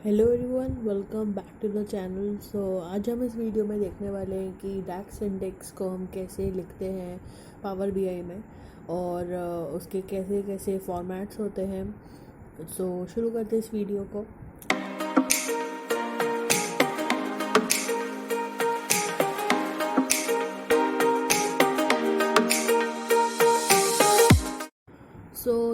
Hello everyone, welcome back to the channel. आज हम इस वीडियो में देखने वाले हैं कि डैक्स इंडेक्स को हम कैसे लिखते हैं पावर बीआई में और उसके कैसे कैसे फॉर्मेट्स होते हैं। शुरू करते हैं इस वीडियो को।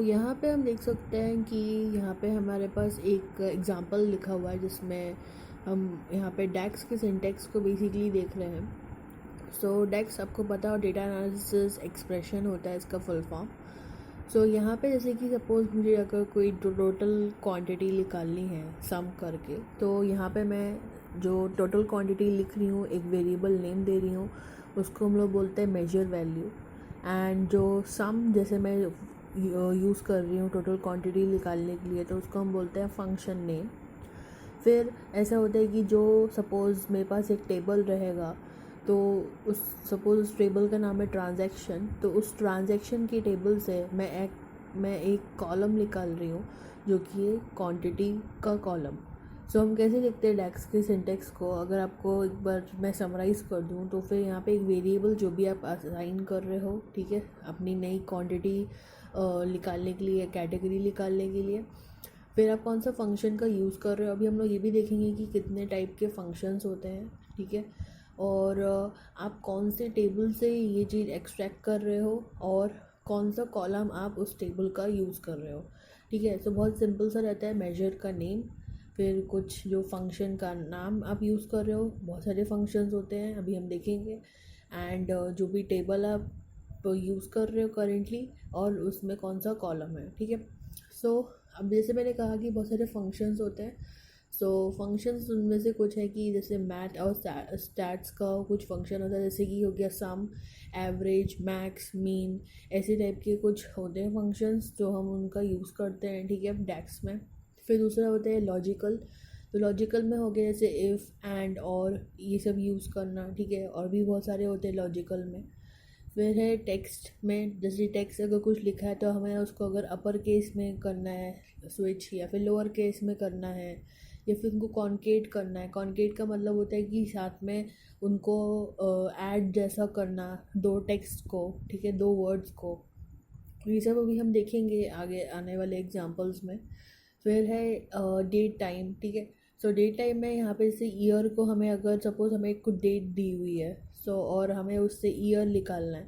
यहाँ पे हम देख सकते हैं कि यहाँ पे हमारे पास एक एग्जांपल लिखा हुआ है जिसमें हम यहाँ पे डैक्स के सिंटेक्स को बेसिकली देख रहे हैं। डैक्स आपको पता हो डेटा एनालिसिस एक्सप्रेशन होता है इसका फुल फॉर्म। यहाँ पे जैसे कि सपोज़ मुझे अगर कोई टोटल क्वांटिटी निकालनी है सम करके, तो यहाँ पे मैं जो टोटल क्वांटिटी लिख रही हूँ एक वेरिएबल नेम दे रही हूँ, उसको हम लोग बोलते हैं मेजर वैल्यू। एंड जो सम जैसे मैं यूज़ कर रही हूँ टोटल क्वांटिटी निकालने के लिए, तो उसको हम बोलते हैं फंक्शन नेम। फिर ऐसा होता है कि जो सपोज़ मेरे पास एक टेबल रहेगा, तो सपोज़ उस टेबल का नाम है ट्रांजैक्शन, तो उस ट्रांजैक्शन की टेबल से मैं एक कॉलम निकाल रही हूँ जो कि है क्वांटिटी का कॉलम। हम कैसे लिखते हैं डैक्स के सिंटेक्स को, अगर आपको एक बार मैं समराइज़ कर दूँ तो फिर यहाँ पे एक वेरिएबल जो भी आप असाइन कर रहे हो, ठीक है, अपनी नई क्वांटिटी निकालने के लिए, कैटेगरी निकालने के लिए, फिर आप कौन सा फंक्शन का यूज़ कर रहे हो। अभी हम लोग ये भी देखेंगे कि कितने टाइप के फंक्शंस होते हैं, ठीक है, और आप कौन से टेबल से ये चीज़ एक्सट्रैक्ट कर रहे हो और कौन सा कॉलम आप उस टेबल का यूज़ कर रहे हो, ठीक है। बहुत सिंपल सा रहता है, मेजर का नेम, फिर कुछ जो फंक्शन का नाम आप यूज़ कर रहे हो, बहुत सारे फंक्शंस होते हैं अभी हम देखेंगे, एंड जो भी टेबल आप यूज़ कर रहे हो करेंटली और उसमें कौन सा कॉलम है, ठीक है। अब जैसे मैंने कहा कि बहुत सारे फंक्शंस होते हैं। फंक्शंस उनमें से कुछ है कि जैसे मैथ और स्टैट्स का कुछ फंक्शन होता है, जैसे कि हो गया सम, एवरेज, मैक्स, मीन, ऐसे टाइप के कुछ होते हैं फंक्शंस जो हम उनका यूज़ करते हैं, ठीक है, डैक्स में। फिर दूसरा होता है लॉजिकल। तो लॉजिकल में हो गया जैसे इफ़, एंड, और ये सब यूज़ करना, ठीक है, और भी बहुत सारे होते हैं लॉजिकल में। फिर है टेक्स्ट में, जैसे टेक्स्ट अगर कुछ लिखा है तो हमें उसको अगर अपर केस में करना है स्विच, या फिर लोअर केस में करना है, या फिर उनको कॉन्केट करना है। कॉन्केट का मतलब होता है कि साथ में उनको ऐड जैसा करना, दो टेक्स्ट को, ठीक है, दो वर्ड्स को। ये सब अभी हम देखेंगे आगे आने वाले एग्जांपल्स में। फिर है डेट टाइम, ठीक है। डेट टाइम में यहाँ पे जैसे ईयर को हमें अगर सपोज़ हमें कुछ डेट दी हुई है, और हमें उससे ईयर निकालना है,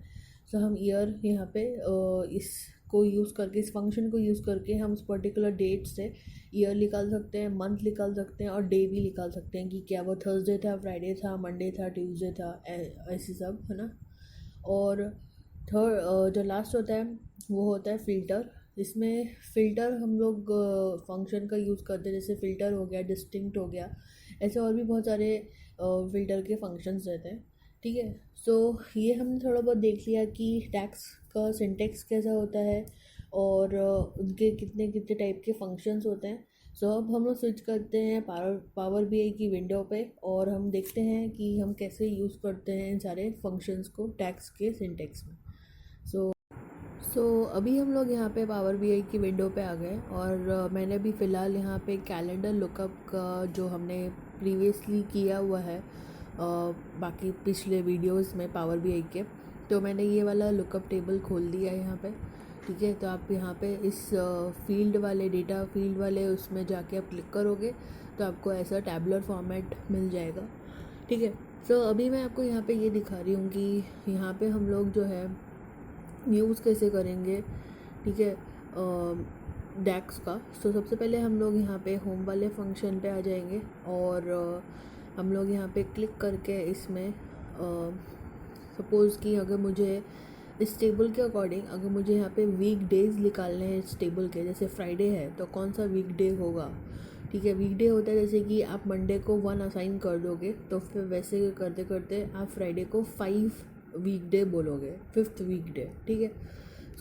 हम ईयर यहाँ पे इसको यूज़ करके, इस फंक्शन को यूज़ करके हम उस पर्टिकुलर डेट से ईयर निकाल सकते हैं, मंथ निकाल सकते हैं और डे भी निकाल सकते हैं कि क्या वो थर्सडे था, फ्राइडे था, मंडे था, ट्यूसडे था, ऐसे सब, है ना। और थर्ड जो लास्ट होता है वो होता है फ़िल्टर। इसमें फ़िल्टर हम लोग फंक्शन का यूज़ करते हैं, जैसे फ़िल्टर हो गया, डिस्टिंक्ट हो गया, ऐसे और भी बहुत सारे फ़िल्टर के फंक्शंस रहते हैं, ठीक है। ये हमने थोड़ा बहुत देख लिया कि डैक्स का सिंटेक्स कैसा होता है और उनके कितने कितने टाइप के फंक्शंस होते हैं। अब हम लोग स्विच करते हैं पावर बीआई की विंडो पे, और हम देखते हैं कि हम कैसे यूज़ करते हैं इन सारे फंक्शंस को डैक्स के सिंटेक्स में। सो अभी हम लोग यहाँ पे पावर बीआई की विंडो पे आ गए, और मैंने अभी फ़िलहाल यहाँ पे कैलेंडर लुकअप का जो हमने प्रीवियसली किया हुआ है बाकी पिछले वीडियोस में पावर बीआई के, तो मैंने ये वाला लुकअप टेबल खोल दिया है यहाँ पे, ठीक है। तो आप यहाँ पे इस फील्ड वाले, डेटा फील्ड वाले उसमें जाके आप क्लिक करोगे तो आपको ऐसा टैबुलर फॉर्मेट मिल जाएगा, ठीक है। अभी मैं आपको यहाँ पे ये दिखा रही हूँ कि यहाँ पे हम लोग जो है यूज़ कैसे करेंगे, ठीक है, डैक्स का। सबसे पहले हम लोग यहाँ पे होम वाले फंक्शन पे आ जाएंगे, और हम लोग यहाँ पे क्लिक करके इसमें सपोज़ कि अगर मुझे इस टेबल के अकॉर्डिंग, अगर मुझे यहाँ पे वीक डेज़ निकालने हैं इस टेबल के, जैसे फ्राइडे है तो कौन सा वीक डे होगा, ठीक है। वीक डे होता है जैसे कि आप मंडे को 1 असाइन कर दोगे, तो फिर वैसे करते करते आप फ्राइडे को 5 वीक डे बोलोगे, 5th वीक डे, ठीक है।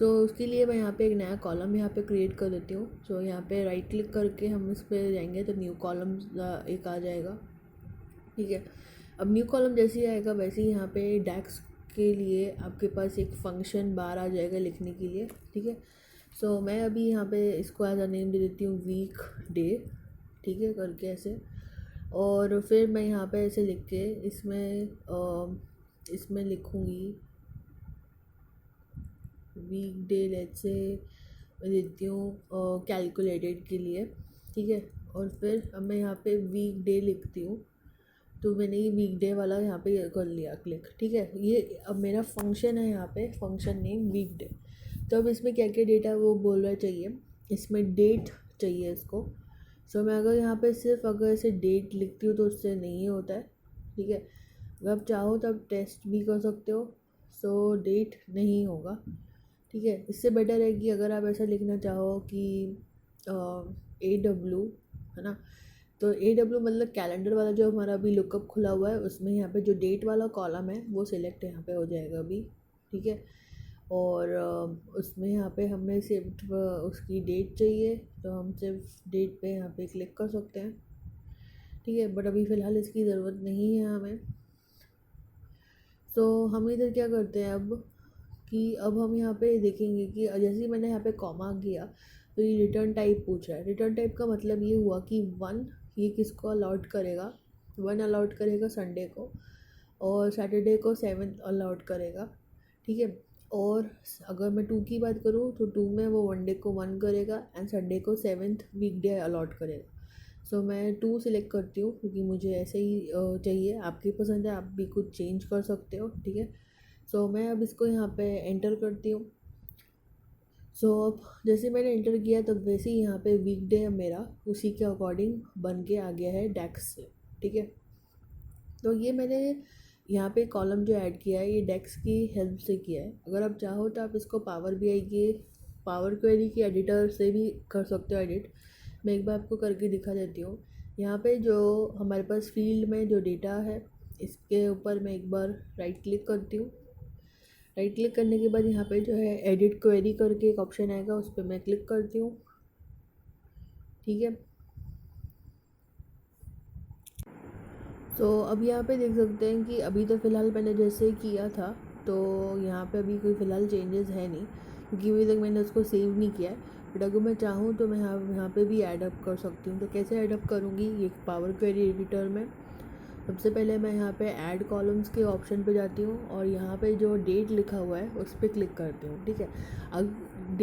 उसके लिए मैं यहाँ पे एक नया कॉलम यहाँ पे क्रिएट कर देती हूँ। यहाँ पे राइट क्लिक करके हम इस पर जाएंगे तो न्यू कॉलम एक आ जाएगा, ठीक है। अब न्यू कॉलम जैसे ही आएगा वैसे ही यहाँ पे डैक्स के लिए आपके पास एक फंक्शन बार आ जाएगा लिखने के लिए, ठीक है। मैं अभी यहाँ पे इसको एज अ नेम दे देती हूँ वीक डे, ठीक है, करके ऐसे। और फिर मैं यहाँ पे ऐसे लिख के इसमें लिखूँगी वीकडे, लेट्स से मैं देती हूँ कैलकुलेटेड के लिए, ठीक है। और फिर अब मैं यहाँ पे वीकडे लिखती हूँ, तो मैंने ये वीकडे वाला यहाँ पे कर लिया क्लिक, ठीक है। ये अब मेरा फंक्शन है, यहाँ पे फंक्शन नेम वीकडे। तो अब इसमें क्या क्या डेटा वो बोल रहा चाहिए, इसमें डेट चाहिए इसको। सो मैं अगर यहाँ पे सिर्फ अगर ऐसे डेट लिखती हूँ तो उससे नहीं होता है, ठीक है। अगर आप चाहो तो आप टेस्ट भी कर सकते हो, सो डेट नहीं होगा, ठीक है। इससे बेटर है कि अगर आप ऐसा लिखना चाहो कि AW, है ना, तो AW मतलब कैलेंडर वाला जो हमारा अभी लुकअप खुला हुआ है, उसमें यहाँ पे जो डेट वाला कॉलम है वो सिलेक्ट यहाँ पे हो जाएगा अभी, ठीक है। और उसमें यहाँ पे हमें सिर्फ उसकी डेट चाहिए, तो हम सिर्फ डेट पे यहाँ पे क्लिक कर सकते हैं, ठीक है। बट अभी फ़िलहाल इसकी ज़रूरत नहीं है हमें। तो हम इधर क्या करते हैं अब कि अब हम यहाँ पे देखेंगे कि जैसे ही मैंने यहाँ पे कॉमा किया तो ये रिटर्न टाइप पूछ रहा है। रिटर्न टाइप का मतलब ये हुआ कि 1 ये किसको अलॉट करेगा, 1 अलॉट करेगा संडे को, और सैटरडे को 7 अलॉट करेगा, ठीक है। और अगर मैं 2 की बात करूँ तो 2 में वो वनडे को 1 करेगा एंड संडे को 7th वीकडे अलॉट करेगा। सो मैं 2 सिलेक्ट करती हूँ क्योंकि मुझे ऐसे ही चाहिए। आपकी पसंद है, आप भी कुछ चेंज कर सकते हो, ठीक है। सो मैं अब इसको यहाँ पे एंटर करती हूँ। सो अब जैसे मैंने एंटर किया तब वैसे ही यहाँ पे वीकडे मेरा उसी के अकॉर्डिंग बन के आ गया है डेक्स से, ठीक है। तो ये मैंने यहाँ पे कॉलम जो ऐड किया है ये डेक्स की हेल्प से किया है। अगर आप चाहो तो आप इसको पावर BI के पावर क्वेरी के एडिटर से भी कर सकते हो एडिट। मैं एक बार आपको करके दिखा देती हूँ। यहाँ पे जो हमारे पास फील्ड में जो डेटा है इसके ऊपर मैं एक बार राइट क्लिक करती हूँ। राइट क्लिक करने के बाद यहाँ पे जो है एडिट क्वेरी करके एक ऑप्शन आएगा, उस पर मैं क्लिक करती हूँ, ठीक है। तो अब यहाँ पे देख सकते हैं कि अभी तो फ़िलहाल मैंने जैसे किया था तो यहाँ पे अभी कोई फ़िलहाल चेंजेस है नहीं क्योंकि अभी तक मैंने उसको सेव नहीं किया है। बट अगर मैं चाहूँ तो मैं यहाँ पे भी ऐडअप कर सकती हूँ। तो कैसे ऐडअप करूँगी, ये पावर क्वेरी एडिटर में सबसे पहले मैं यहाँ पे ऐड कॉलम्स के ऑप्शन पे जाती हूँ और यहाँ पे जो डेट लिखा हुआ है उस पर क्लिक करती हूँ, ठीक है। अब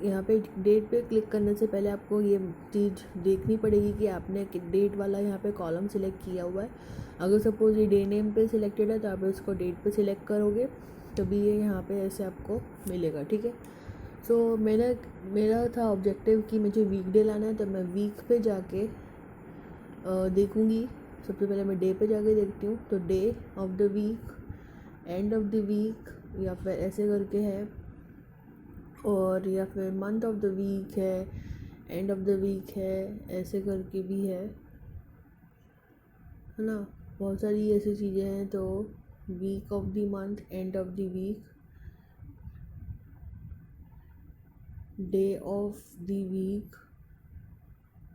यहाँ पे डेट पे क्लिक करने से पहले आपको ये चीज़ देखनी पड़ेगी कि आपने डेट वाला यहाँ पे कॉलम सिलेक्ट किया हुआ है। अगर सपोज़ ये डे नेम पे सिलेक्टेड है तो आप इसको डेट पे सिलेक्ट करोगे तभी ये यहाँ पे ऐसे आपको मिलेगा, ठीक है। सो मेरा था ऑब्जेक्टिव कि मुझे वीकडे लाना है, तो मैं वीक पे जाके देखूँगी। सबसे पहले मैं डे पे जाके देखती हूँ, तो day of the week, end of the week या फिर ऐसे करके है, और या फिर मंथ ऑफ द वीक है, एंड ऑफ द वीक है, ऐसे करके भी है ना। बहुत सारी ऐसी चीज़ें हैं। तो week of the month, end of the week, day of the week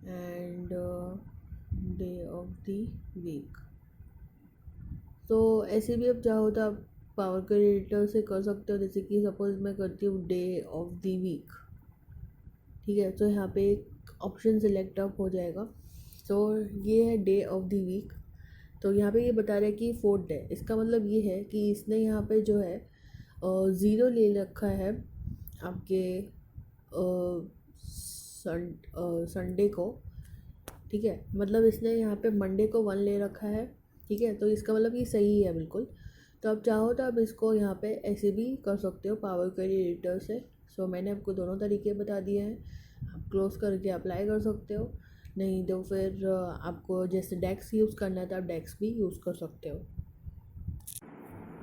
and day of the week. तो ऐसे भी आप चाहो तो आप पावर के एडिटर से कर सकते हो। जैसे कि सपोज मैं करती हूँ डे ऑफ द वीक, ठीक है। तो यहाँ पे एक ऑप्शन सिलेक्ट अप हो जाएगा। तो ये है डे ऑफ द वीक। तो यहाँ पे ये बता रहा है कि 4th डे, इसका मतलब ये है कि इसने यहाँ पे जो है 0 ले रखा है आपके संडे को, ठीक है। मतलब इसने यहाँ पे मंडे को 1 ले रखा है, ठीक है। तो इसका मतलब ये सही है बिल्कुल। तो आप चाहो तो आप इसको यहाँ पे ऐसे भी कर सकते हो पावर क्वेरी एडिटर से। सो मैंने आपको दोनों तरीके बता दिए हैं। आप क्लोज करके अप्लाई कर सकते हो, नहीं तो फिर आपको जैसे डेक्स यूज़ करना है तो आप डेक्स भी यूज़ कर सकते हो।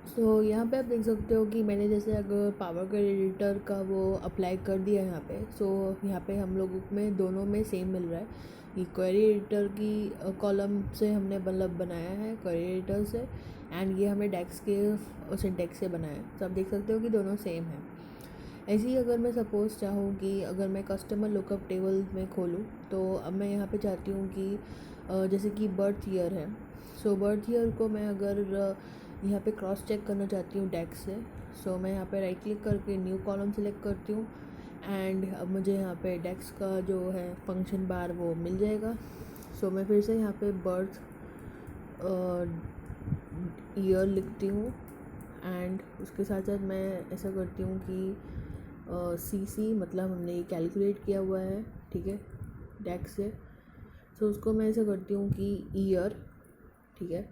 सो यहाँ पे आप देख सकते हो कि मैंने जैसे अगर पावर क्वेरी एडिटर का वो अप्लाई कर दिया यहाँ पे। सो यहाँ पे हम लोगों में दोनों में सेम मिल रहा है। ये क्वेरी एडिटर की कॉलम से हमने मतलब बनाया है क्वेरी एडिटर से, एंड ये हमें डेक्स के सिंटेक्स से बनाया है। तो आप देख सकते हो कि दोनों सेम है। ऐसे ही अगर मैं सपोज़ चाहूँ कि अगर मैं कस्टमर लुकअप टेबल में खोलूँ, तो अब मैं यहाँ पे चाहती हूँ कि जैसे कि बर्थ ईयर है। सो बर्थ ईयर को मैं अगर यहाँ पे क्रॉस चेक करना चाहती हूँ डेक्स से। सो मैं यहाँ पे राइट क्लिक करके न्यू कॉलम सेलेक्ट करती हूँ, एंड अब मुझे यहाँ पे डेक्स का जो है फंक्शन बार वो मिल जाएगा। सो मैं फिर से यहाँ पे बर्थ ईयर लिखती हूँ एंड उसके साथ साथ मैं ऐसा करती हूँ कि सी मतलब हमने ये कैलकुलेट किया हुआ है, ठीक है, डेक्स से। सो उसको मैं ऐसा करती हूँ कि ईयर, ठीक है,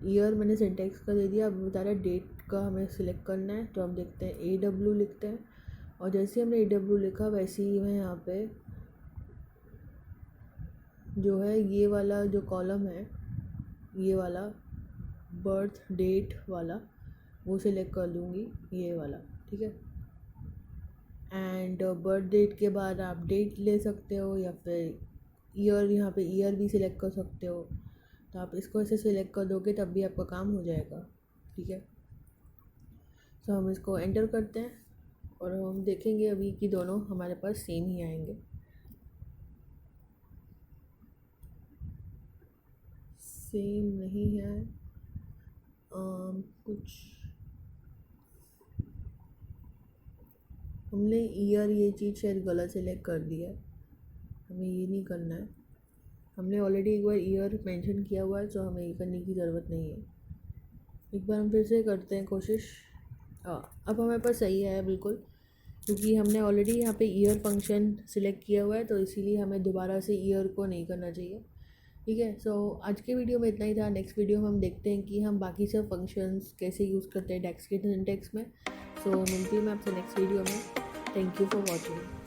ईयर मैंने सिंटेक्स का दे दिया। अब बता रहा है डेट का हमें सिलेक्ट करना है, तो हम देखते हैं AW लिखते हैं और जैसे हमने AW लिखा वैसे ही मैं यहाँ पे जो है ये वाला जो कॉलम है, ये वाला बर्थ डेट वाला, वो सिलेक्ट कर लूँगी, ये वाला, ठीक है। एंड बर्थ डेट के बाद आप डेट ले सकते हो या फिर ईयर, यहाँ पे ईयर भी सिलेक्ट कर सकते हो। तो आप इसको ऐसे सिलेक्ट कर दोगे तब भी आपका काम हो जाएगा, ठीक है। तो हम इसको एंटर करते हैं और हम देखेंगे अभी कि दोनों हमारे पास सेम ही आएंगे। सेम नहीं है, कुछ हमने ईयर ये चीज़ शायद गलत सेलेक्ट कर दी है, हमें ये नहीं करना है। हमने ऑलरेडी एक बार ईयर मेंशन किया हुआ है, तो हमें ये करने की ज़रूरत नहीं है। एक बार हम फिर से करते हैं कोशिश। अब हमारे पास सही है बिल्कुल, क्योंकि हमने ऑलरेडी यहाँ पे ईयर फंक्शन सिलेक्ट किया हुआ है, तो इसीलिए हमें दोबारा से ईयर को नहीं करना चाहिए, ठीक है। सो आज के वीडियो में इतना ही था। नेक्स्ट वीडियो में हम देखते हैं कि हम बाकी सब फंक्शंस कैसे यूज़ करते हैं डेक्स के सिंटेक्स में। सो मिलती हूँ मैं आपसे नेक्स्ट वीडियो में। Thank you for watching.